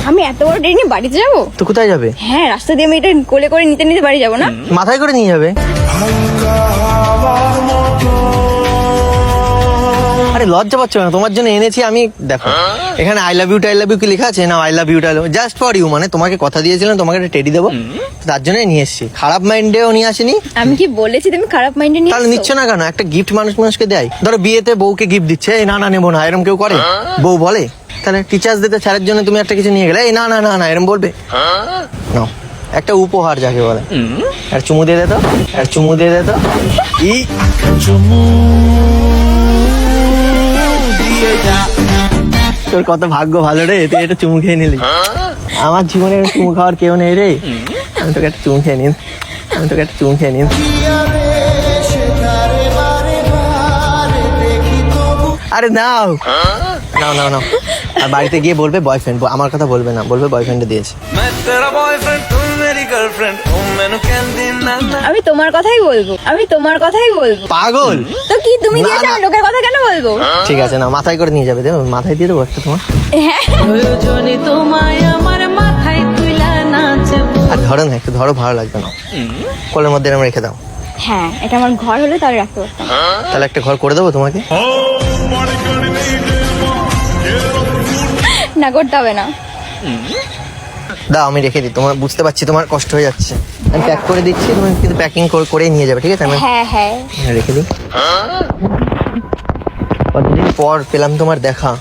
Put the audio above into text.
আমি এত বড় ট্রেনে বাড়িতে যাবো? তো কোথায় যাবে? হ্যাঁ, রাস্তা দিয়ে আমি এটা কোলে করে নিতে নিতে বাড়ি যাবো না? মাথায় করে নিয়ে যাবে। আরে লজ্জা পাচ্ছ না? তোমার জন্য এনেছি আমি। দেখো এখানে আই লাভ ইউ কি লেখা আছে না? I love you just for you, মানে তোমাকে কথা দিয়েছিলাম তোমাকে একটা টেডি দেবো, তার জন্য নিয়ে এসেছি। খারাপ মাইন্ডেও নিয়ে আসিনি। আমি কি বলেছি তুমি খারাপ মাইন্ডে নিয়ে তাহলে আসছো? নিচ্ছ না কেন? একটা গিফট মানুষকে দেয়। ধরো বিয়েতে বউকে গিফট দিচ্ছে, এই না না নেবো না, এরকম কেউ করে? বউ বলে? তাহলে টিচার্স ডেতে স্যারের জন্য তুমি একটা কিছু নিয়ে গেলে, এই না না না না এরকম বলবে? নাও, একটা উপহার যাকে বলে। আর চুমু দিয়ে দে তো, আর চুমু দিয়ে দে তো। ই তোর কত ভাগ্য ভালো রে, তুই এটা চুমু খেয়ে নিলি। আমার জীবনে চুমু খাওয়ার কেউ নেই রে। আমি তোকে একটা চুমু খেয়ে নিন, আমি তোকে একটা চুমু খেয়ে নিন। আরে নাও নাও নাও নাও। আর বাড়িতে গিয়ে বলবে বয়ফ্রেন্ড, আমার কথা বলবে না, বলবে বয়ফ্রেন্ডে দিয়েছে। আমি তোমার কথাই বলবো, আমি তোমার কথাই বলবো। পাগল? তো কি তুমি না, দিয়েছো, না। আমি লোকের কথা কেন বলবো? ঠিক আছে না, মাথায় করে নিয়ে যাবে, দেবো মাথায় দিয়ে দেবো একটা তোমার। হ্যাঁ, প্রয়োজনে তোমায় আমার মাথায় তুইলা নাচবো। আর ধরো না, একটু ধরো, ভালো লাগবে না। কোলের মধ্যে এরকম রেখে দাও। হ্যাঁ, এটা আমার ঘর হলে তাহলে রাখতে পারতাম। তাহলে একটা ঘর করে দেবো তোমাকে। না, করতে হবে না। দাও আমি রেখে দিই, তোমার বুঝতে পারছি তোমার কষ্ট হয়ে যাচ্ছে। আমি প্যাক করে দিচ্ছি, তুমি কিন্তু প্যাকিং করে নিয়ে যাবে, ঠিক আছে? আমি হ্যাঁ হ্যাঁ, রেখে দিই। কতদিন পর পেলাম তোমার দেখা।